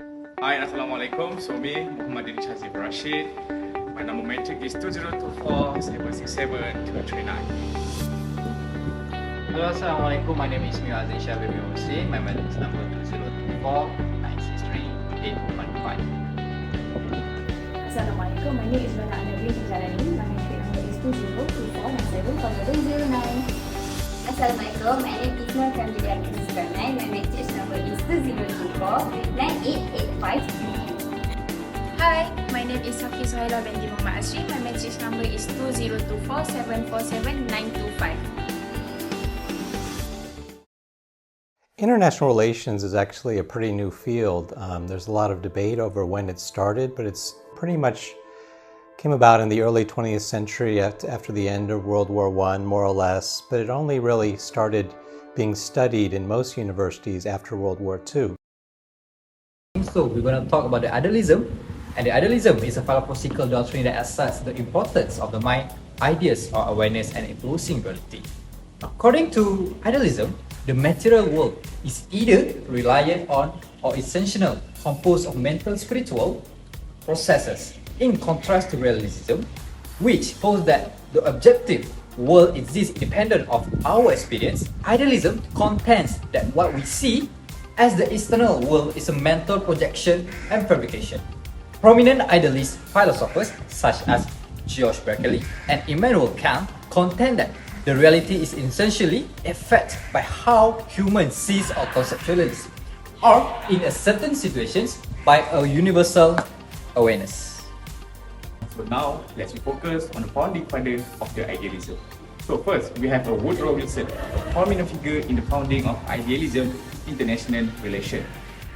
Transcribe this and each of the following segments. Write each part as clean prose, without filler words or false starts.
Hi, Assalamualaikum. So me, Muhammad RASID. My number metric is 2024 767 239. Hello, Assalamualaikum. My name is MIOR HUSIN. My matric is number 2024 963 815. Assalamualaikum. My name is JALANI. My matric number is 2024 Assalamualaikum, my name is KAMILIA. My matrix number is 2024 9885. Hi, my name is SUHAILAH binti ASRI. My matrix number is 2024 747 925. International relations is actually a pretty new field. There's a lot of debate over when it started, but it's pretty much came about in the early 20th century after the end of World War I, more or less, but it only really started being studied in most universities after World War II. So we're going to talk about the idealism, and the idealism is a philosophical doctrine that asserts the importance of the mind, ideas, or awareness and influencing reality. According to idealism, the material world is either reliant on or essential composed of mental spiritual processes, in contrast to realism, which holds that the objective world exists independent of our experience. Idealism contends that what we see as the external world is a mental projection and fabrication. Prominent idealist philosophers such as George Berkeley and Immanuel Kant contend that the reality is essentially affected by how humans sees or conceptualize, or in a certain situations by a universal awareness. So now, let's focus on the founding father of the idealism. So first, we have Woodrow Wilson, a prominent figure in the founding of Idealism International Relations.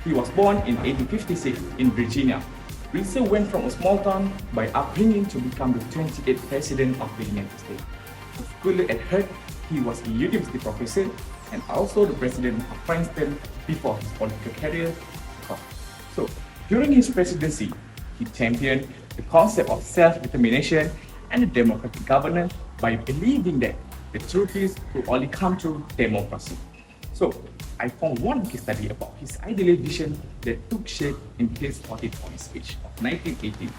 He was born in 1856 in Virginia. Wilson went from a small town by upbringing to become the 28th president of the United States. A scholar at heart, he was a university professor and also the president of Princeton before his political career took off. So, during his presidency, he championed the concept of self-determination and democratic governance by believing that the truth is to only come through democracy. So, I found one case study about his idealist vision that took shape in his 40-point speech of 1918,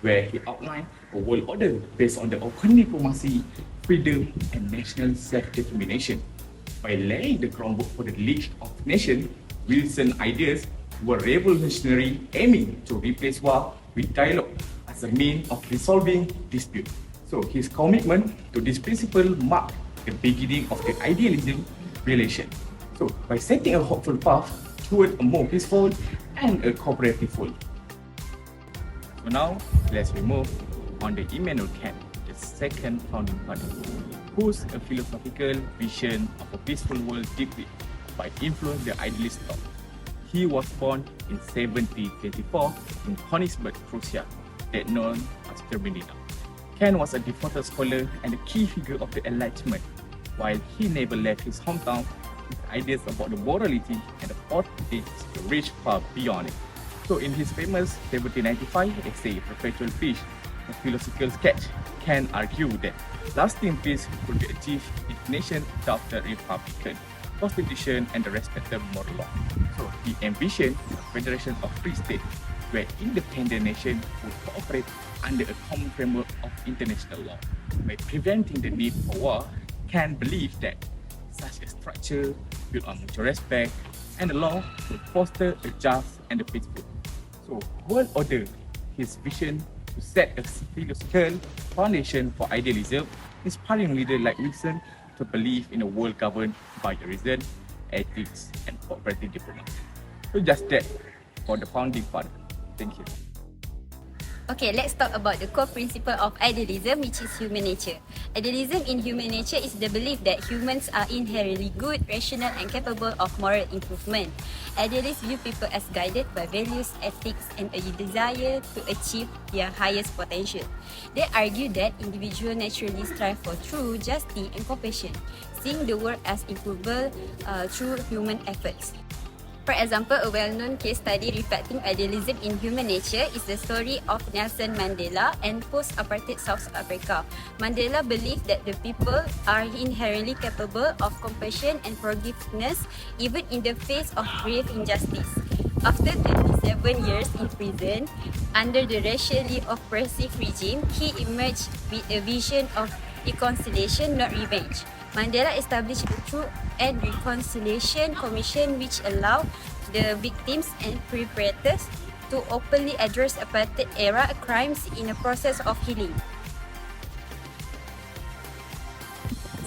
where he outlined a world order based on the open diplomacy, freedom, and national self-determination. By laying the groundwork for the League of Nations, Wilson's ideas were revolutionary, aiming to replace war with dialogue as a means of resolving dispute. So his commitment to this principle marked the beginning of the idealism relation. So by setting a hopeful path toward a more peaceful and a cooperative world. So now let's move on the Immanuel Kant, the second founding father, whose philosophical vision of a peaceful world deeply by influence the idealist thought. He was born in 1724 in Königsberg, Prussia, that known as Germany now. Kant was a devoted scholar and a key figure of the Enlightenment. While he never left his hometown, his ideas about the morality and the politics reached far beyond it. So in his famous 1795 essay, Perpetual Peace, a philosophical sketch, Kant argued that lasting peace could be achieved if nations adopted a republican constitution and the respected moral law. So he envisioned a federation of free states where independent nations would cooperate under a common framework of international law. By preventing the need for war, Kant believed that such a structure built on mutual respect and the law would foster a just and a peaceful. So world order, his vision to set a philosophical foundation for idealism, inspiring leaders like Wilson to believe in a world governed by the reason, ethics, and cooperative diplomacy. So just that for the founding father. Thank you. Okay, let's talk about the core principle of idealism, which is human nature. Idealism in human nature is the belief that humans are inherently good, rational, and capable of moral improvement. Idealists view people as guided by values, ethics, and a desire to achieve their highest potential. They argue that individuals naturally strive for truth, justice, and compassion, seeing the world as improvable through human efforts. For example, a well-known case study reflecting idealism in human nature is the story of Nelson Mandela and post-apartheid South Africa. Mandela believed that the people are inherently capable of compassion and forgiveness even in the face of grave injustice. After 37 years in prison, under the racially oppressive regime, he emerged with a vision of reconciliation, not revenge. Mandela established the Truth and Reconciliation Commission, which allowed the victims and perpetrators to openly address apartheid-era crimes in a process of healing.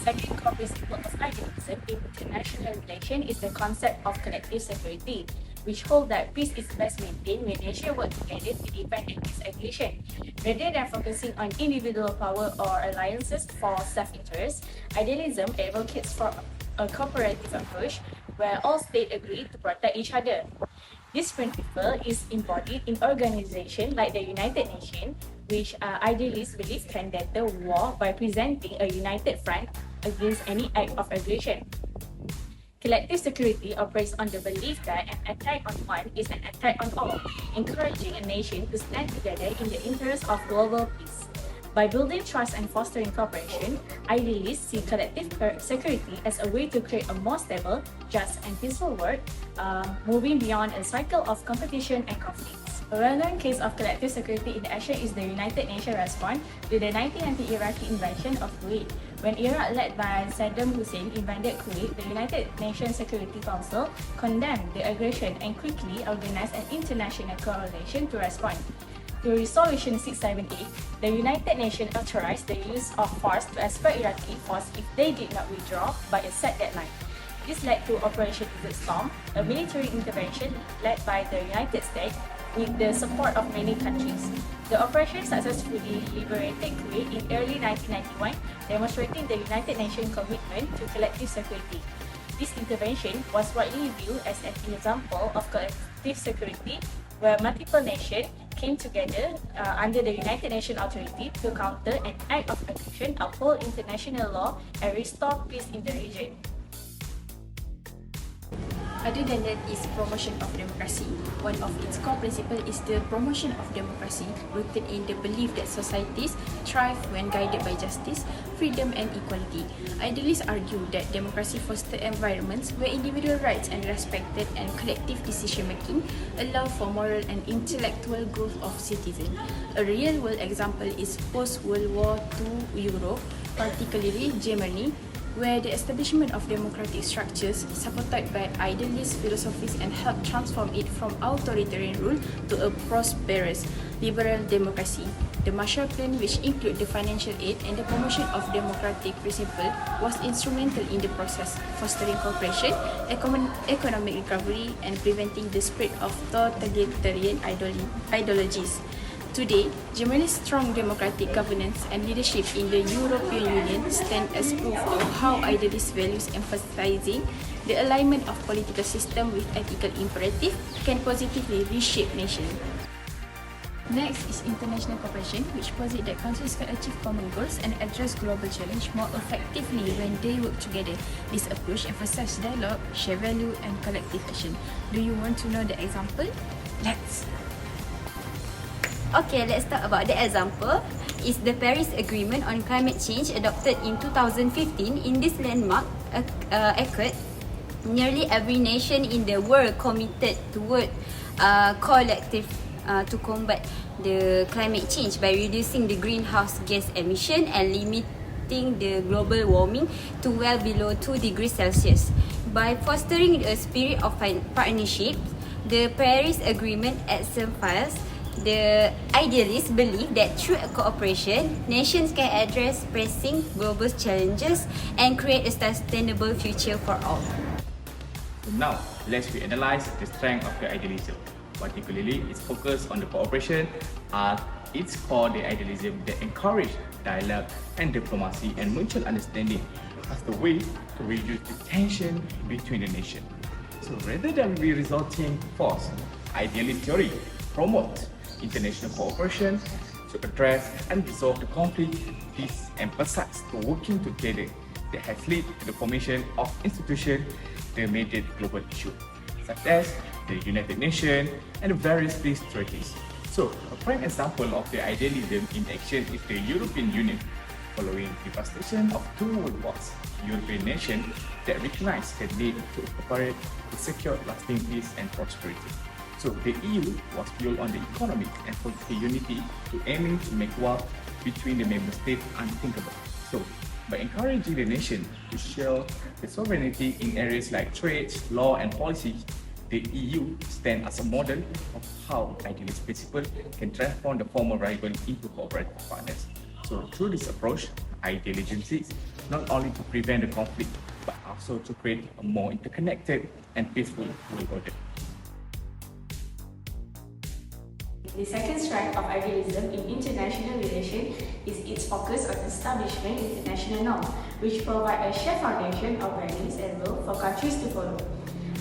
Second core principle of idealism in international relations is the concept of collective security, which holds that peace is best maintained when nations work together to defend against aggression. Rather than focusing on individual power or alliances for self-interest, idealism advocates for a cooperative approach where all states agree to protect each other. This principle is embodied in organizations like the United Nations, which idealists believe can deter war by presenting a united front against any act of aggression. Collective security operates on the belief that an attack on one is an attack on all, encouraging a nation to stand together in the interest of global peace. By building trust and fostering cooperation, idealists see collective security as a way to create a more stable, just, and peaceful world, moving beyond a cycle of competition and conflicts. A well-known case of collective security in action is the United Nations response to the 1990 Iraqi invasion of Kuwait. When Iraq, led by Saddam Hussein, invaded Kuwait, the United Nations Security Council condemned the aggression and quickly organized an international coalition to respond. Through Resolution 678, the United Nations authorized the use of force to expel Iraqi force if they did not withdraw by a set deadline. This led to Operation Desert Storm, a military intervention led by the United States with the support of many countries. The operation successfully liberated Kuwait in early 1991, demonstrating the United Nations commitment to collective security. This intervention was widely viewed as an example of collective security, where multiple nations came together under the United Nations authority to counter an act of aggression, uphold international law, and restore peace in the region. Other than that is promotion of democracy. One of its core principles is the promotion of democracy, rooted in the belief that societies thrive when guided by justice, freedom, and equality. Idealists argue that democracy fosters environments where individual rights are respected and collective decision-making allow for moral and intellectual growth of citizens. A real-world example is post-World War II Europe, particularly Germany, where the establishment of democratic structures supported by idealist philosophies and helped transform it from authoritarian rule to a prosperous liberal democracy. The Marshall Plan, which included the financial aid and the promotion of democratic principles, was instrumental in the process, fostering cooperation, economic recovery, and preventing the spread of totalitarian ideologies. Today, Germany's strong democratic governance and leadership in the European Union stand as proof of how idealist values emphasizing the alignment of political system with ethical imperative can positively reshape nations. Next is international cooperation, which posits that countries can achieve common goals and address global challenges more effectively when they work together. This approach emphasizes dialogue, share value, and collective action. Do you want to know the example? Let's! Okay, let's talk about the example. Is the Paris Agreement on Climate Change adopted in 2015. In this landmark accord, nearly every nation in the world committed to work collective to combat the climate change by reducing the greenhouse gas emission and limiting the global warming to well below 2 degrees Celsius. By fostering a spirit of partnership, the Paris Agreement exemplifies the idealists believe that through cooperation, nations can address pressing global challenges and create a sustainable future for all. So now, let's reanalyze the strength of the idealism. Particularly, its focus on the cooperation are its core the idealism that encourage dialogue and diplomacy and mutual understanding as the way to reduce the tension between the nations. So rather than be resulting force, idealist theory promotes international cooperation to address and resolve the conflict. This emphasizes the working together that has led to the formation of institutions that mediate global issues, such as the United Nations and the various peace treaties. So, a prime example of the idealism in action is the European Union. Following the devastation of 2 world wars, European nations that recognize the need to cooperate to secure lasting peace and prosperity. So the EU was built on the economic and political unity to aiming to make war between the member states unthinkable. So by encouraging the nation to share the sovereignty in areas like trade, law and policy, the EU stands as a model of how idealist principles can transform the former rival into cooperative partners. So through this approach, idealism seeks not only to prevent the conflict, but also to create a more interconnected and peaceful world order. The second strand of idealism in international relations is its focus on establishment international norms, which provide a shared foundation of values and rules for countries to follow.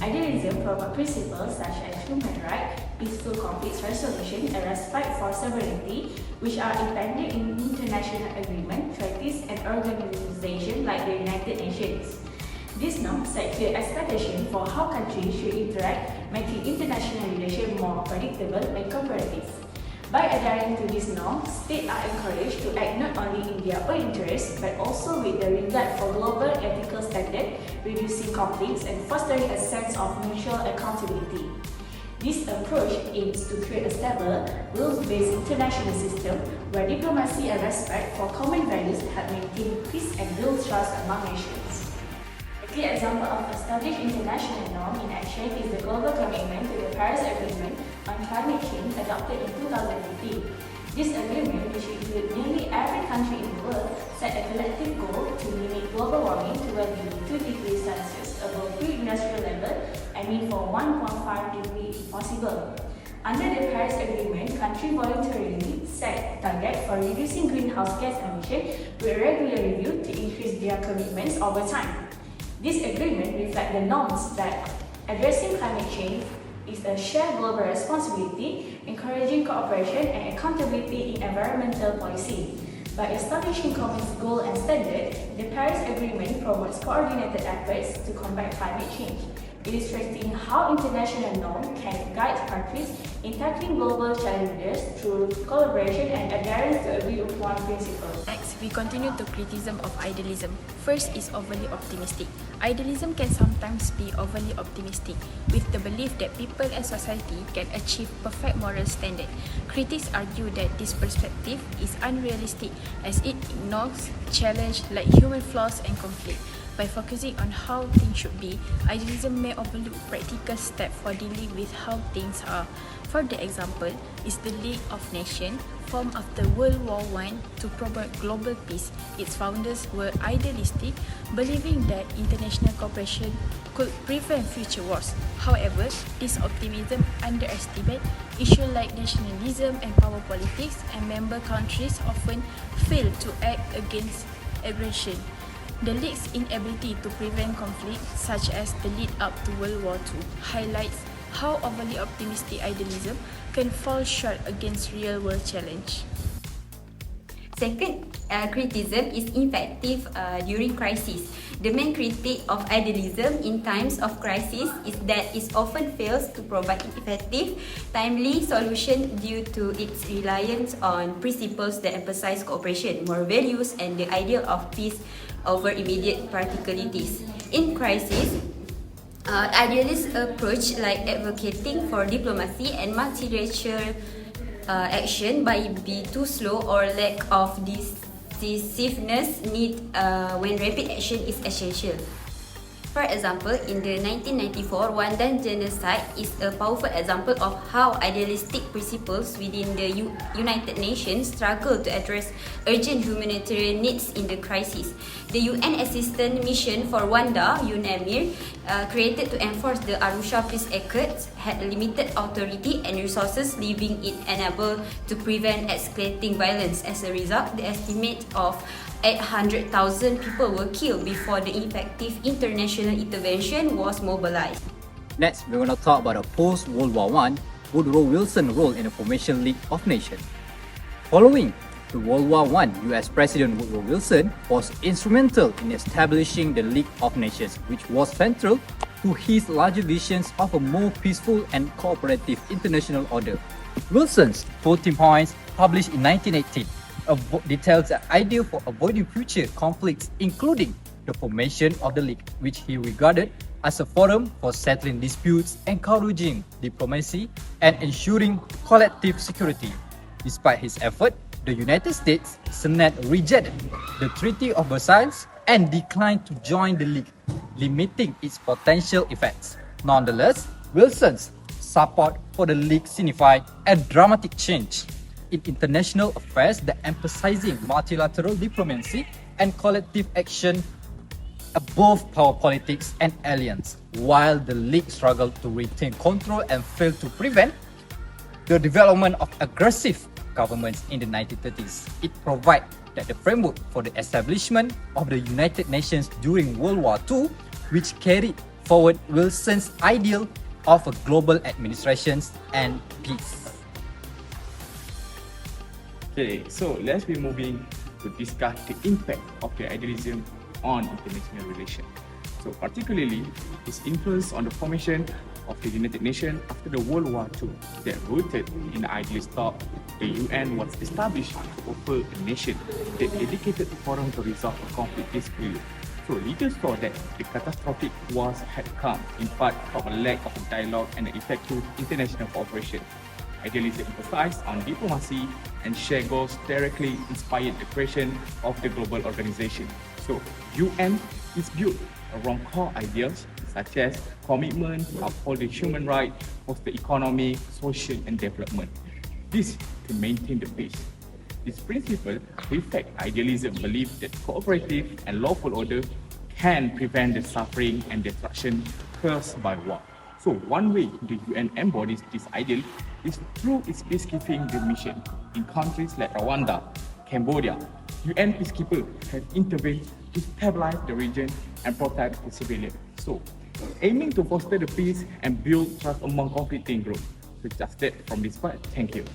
Idealism promotes principles such as human rights, peaceful conflict resolution, and respect for sovereignty, which are embedded in international agreements, treaties, and organizations like the United Nations. These norms set clear expectations for how countries should interact, making international relations more predictable and cooperative. By adhering to these norms, states are encouraged to act not only in their own interests, but also with the regard for global ethical standards, reducing conflicts and fostering a sense of mutual accountability. This approach aims to create a stable, rules-based international system where diplomacy and respect for common values help maintain peace and build trust among nations. A clear example of established international norm in action is the global commitment to the Paris Agreement on climate change adopted in 2015. This agreement, which includes nearly every country in the world, set a collective goal to limit global warming to well below 2 degrees Celsius above pre-industrial level, aiming for 1.5 degrees if possible. Under the Paris Agreement, countries voluntarily set targets for reducing greenhouse gas emissions with regular review to increase their commitments over time. This agreement reflects the norms that addressing climate change is a shared global responsibility, encouraging cooperation and accountability in environmental policy. By establishing common goals and standards, the Paris Agreement promotes coordinated efforts to combat climate change, illustrating how international norms can guide countries in tackling global challenges through collaboration and adherence to agreed-upon principles. Next, we continue to criticism of idealism. First is overly optimistic. Idealism can sometimes be overly optimistic, with the belief that people and society can achieve perfect moral standard. Critics argue that this perspective is unrealistic as it ignores challenges like human flaws and conflict. By focusing on how things should be, idealism may overlook practical steps for dealing with how things are. For the example, is the League of Nations, formed after World War I to promote global peace. Its founders were idealistic, believing that international cooperation could prevent future wars. However, this optimism underestimates issues like nationalism and power politics, and member countries often fail to act against aggression. The League's inability to prevent conflict, such as the lead-up to World War II, highlights how overly optimistic idealism can fall short against real-world challenge. Second, criticism is ineffective during crisis. The main critique of idealism in times of crisis is that it often fails to provide effective, timely solution due to its reliance on principles that emphasize cooperation, moral values, and the ideal of peace over immediate practicalities. In crisis, idealist approach like advocating for diplomacy and multilateral action by be too slow or lack of decisiveness need when rapid action is essential. For example, in the 1994 Rwandan genocide is a powerful example of how idealistic principles within the United Nations struggle to address urgent humanitarian needs in the crisis. The UN Assistance Mission for Rwanda, UNAMIR, created to enforce the Arusha Peace Accords, had limited authority and resources, leaving it unable to prevent escalating violence. As a result, the estimate of 800,000 people were killed before the effective international intervention was mobilized. Next, we're going to talk about a post-World War I Woodrow Wilson role in the formation League of Nations. Following the World War I, US President Woodrow Wilson was instrumental in establishing the League of Nations, which was central to his larger visions of a more peaceful and cooperative international order. Wilson's 14 points, published in 1918, details an idea for avoiding future conflicts, including the formation of the League, which he regarded as a forum for settling disputes, encouraging diplomacy, and ensuring collective security. Despite his effort, the United States Senate rejected the Treaty of Versailles and declined to join the League, limiting its potential effects. Nonetheless, Wilson's support for the League signified a dramatic change in international affairs that emphasizing multilateral diplomacy and collective action above power politics and alliance, while the League struggled to retain control and failed to prevent the development of aggressive governments in the 1930s. It provided the framework for the establishment of the United Nations during World War II, which carried forward Wilson's ideal of a global administration and peace. Okay, so let's be moving to discuss the impact of the idealism on international relations. So particularly, its influence on the formation of the United Nations after the World War II that rooted in the idealist thought. The UN was established to offer a nation that dedicated a forum to resolve a conflict peacefully. So leaders saw that the catastrophic wars had come in part from a lack of dialogue and effective international cooperation. Idealism emphasized on diplomacy and shared goals directly inspired the creation of the global organization. So UN is built around core ideas such as commitment to uphold the human rights, foster economic, social and development. This to maintain the peace. This principle reflects idealism belief that cooperative and lawful order can prevent the suffering and destruction caused by war. So one way the UN embodies this ideal is through its peacekeeping mission. In countries like Rwanda, Cambodia, UN peacekeepers have intervened to stabilize the region and protect the civilians. So, aiming to foster the peace and build trust among conflicting groups. So just that from this part, thank you.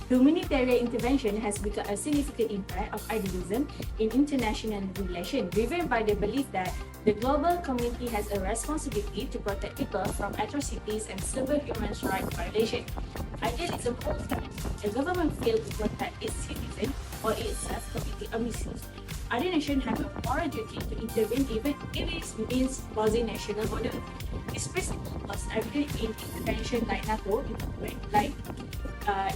Humanitarian intervention has become a significant impact of idealism in international relations, driven by the belief that the global community has a responsibility to protect people from atrocities and severe human rights violations. Idealism holds that the government failed to protect its citizens or itself committing abuses. Other nations have a moral duty to intervene even if it means losing national border. This principle was evident in intervention like NATO,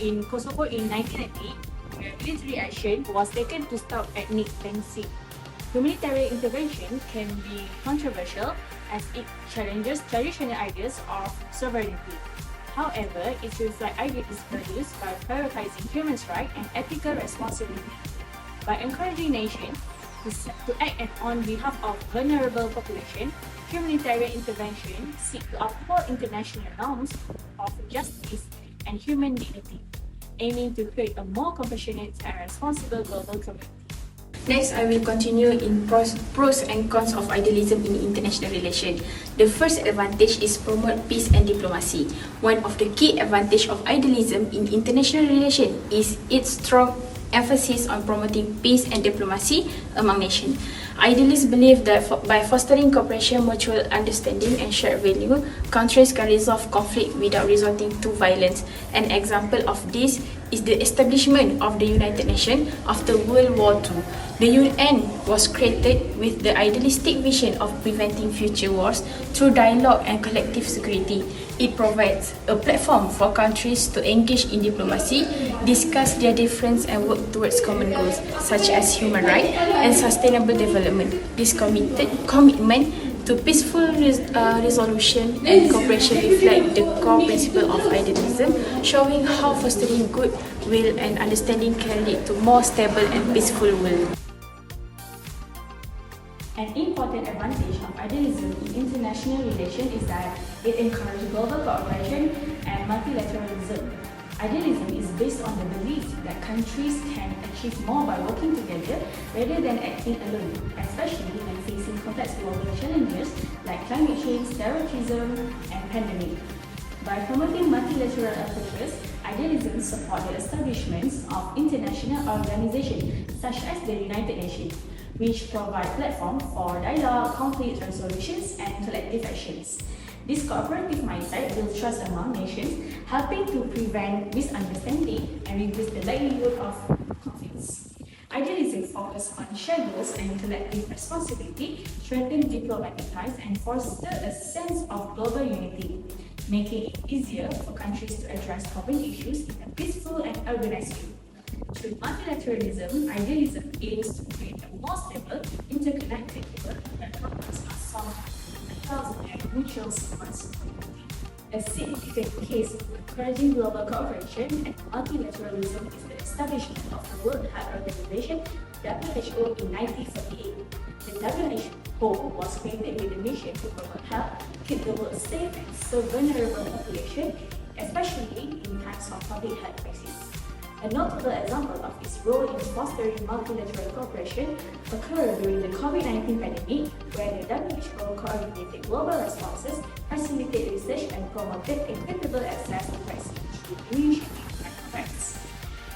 in Kosovo in 1990, where military action was taken to stop ethnic cleansing. Humanitarian intervention can be controversial as it challenges traditional ideas of sovereignty. However, its reflects ideas produced by prioritizing human rights and ethical responsibility. By encouraging nations to act on behalf of vulnerable populations, humanitarian intervention seek to uphold international norms of justice and human dignity, aiming to create a more compassionate and responsible global community. Next, I will continue in pros and cons of idealism in international relations. The first advantage is promote peace and diplomacy. One of the key advantages of idealism in international relations is its strong emphasis on promoting peace and diplomacy among nations. Idealists believe that by fostering cooperation, mutual understanding, and shared value, countries can resolve conflict without resorting to violence. An example of this is the establishment of the United Nations after World War II. The UN was created with the idealistic vision of preventing future wars through dialogue and collective security. It provides a platform for countries to engage in diplomacy, discuss their differences and work towards common goals such as human rights and sustainable development. This commitment to peaceful resolution and cooperation reflect the core principle of idealism, showing how fostering goodwill and understanding can lead to more stable and peaceful world. An important advantage of idealism in international relations is that it encourages global cooperation and multilateralism. Idealism is based on the belief that countries can achieve more by working together rather than acting alone, especially when facing complex global challenges like climate change, terrorism, and pandemic. By promoting multilateral approaches, idealism supports the establishment of international organizations such as the United Nations, which provide platform for dialogue, conflict resolutions, and collective actions. This cooperative mindset builds trust among nations, helping to prevent misunderstanding and reduce the likelihood of conflicts. Idealism focuses focus on shared goals and collective responsibility, strengthen diplomatic ties, and foster a sense of global unity, making it easier for countries to address common issues in a peaceful and organized way. Through multilateralism, idealism aims to create a more stable, interconnected world that problems are solved with and mutual responsibility. A significant case of encouraging global cooperation and multilateralism is the establishment of the World Health Organization, WHO, in 1948. The WHO was created with a mission to promote health, keep the world safe, and serve vulnerable population, especially in times of public health crisis. A notable example of its role in fostering multilateral cooperation occurred during the COVID-19 pandemic, where the WHO coordinated global responses, facilitated research, and promoted equitable access to vaccines through initiatives and programs.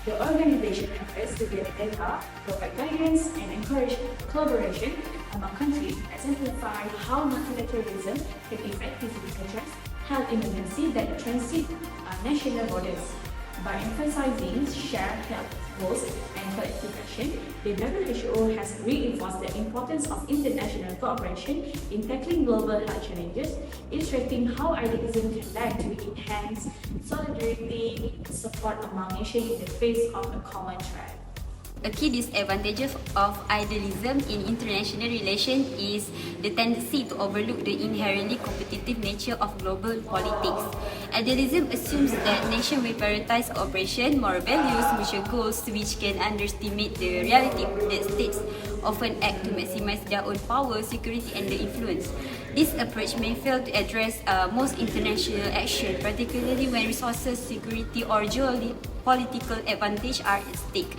The organization efforts to gather data, provide guidance, and encourage collaboration among countries exemplify how multilateralism can effectively address health emergencies that transit national borders. By emphasizing shared health goals and collective action, the WHO has reinforced the importance of international cooperation in tackling global health challenges, illustrating how idealism can lead to enhance solidarity and support among nations in the face of a common threat. A key disadvantage of idealism in international relations is the tendency to overlook the inherently competitive nature of global politics. Idealism assumes that nations will prioritize cooperation, moral values, mutual goals, which can underestimate the reality that states often act to maximize their own power, security, and influence. This approach may fail to address most international action, particularly when resources, security, or geopolitical advantage are at stake.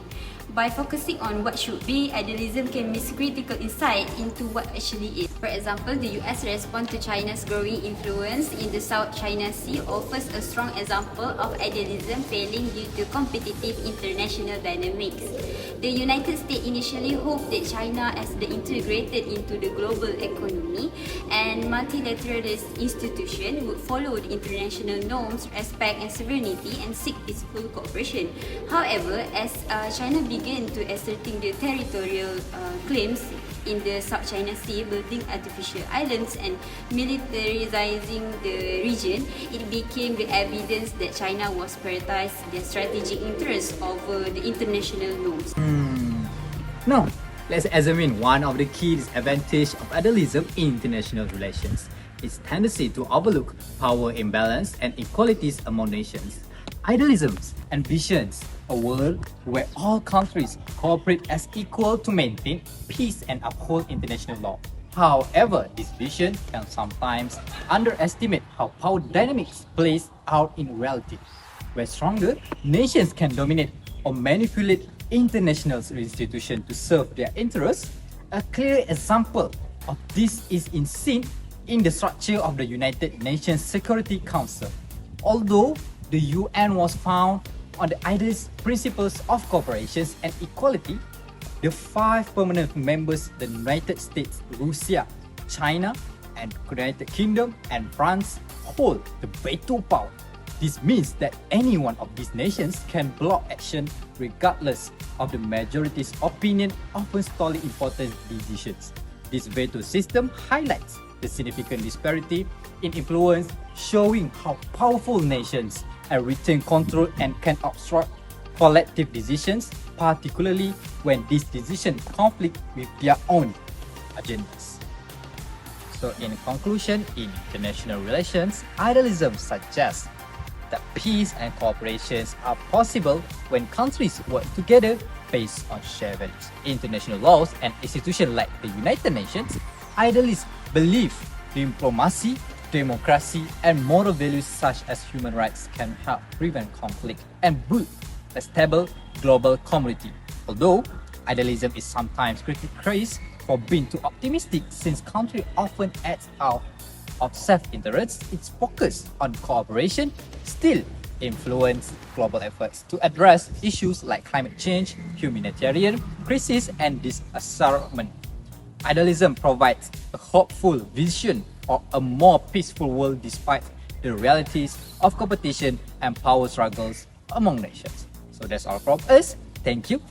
By focusing on what should be, idealism can miss critical insight into what actually is. For example, the US response to China's growing influence in the South China Sea offers a strong example of idealism failing due to competitive international dynamics. The United States initially hoped that China, as the integrated into the global economy and multilateralist institution, would follow the international norms, respect and sovereignty, and seek peaceful cooperation. However, as China began to asserting the territorial claims in the South China Sea, building artificial islands and militarizing the region, it became the evidence that China was prioritizing their strategic interests over the international norms. Now, let's examine one of the key disadvantages of idealism in international relations: its tendency to overlook power imbalance and inequalities among nations. Idealism's ambitions a world where all countries cooperate as equal to maintain peace and uphold international law. However, this vision can sometimes underestimate how power dynamics plays out in reality, where stronger nations can dominate or manipulate international institutions to serve their interests. A clear example of this is seen in the structure of the United Nations Security Council. Although the UN was founded on the idealist principles of cooperation and equality, the 5 permanent members, the United States, Russia, China, and United Kingdom and France, hold the veto power. This means that any one of these nations can block action regardless of the majority's opinion, often stalling important decisions. This veto system highlights the significant disparity in influence, showing how powerful nations retain control and can obstruct collective decisions, particularly when these decisions conflict with their own agendas. So in conclusion, in international relations, idealism suggests that peace and cooperation are possible when countries work together based on shared values. International laws and institutions like the United Nations, idealists believe diplomacy, democracy, and moral values such as human rights can help prevent conflict and build a stable global community. Although idealism is sometimes criticized for being too optimistic, since countries often act out of self-interest, its focus on cooperation still influence global efforts to address issues like climate change, humanitarian crisis, and disarmament. Idealism provides a hopeful vision of a more peaceful world despite the realities of competition and power struggles among nations. So that's all from us. Thank you.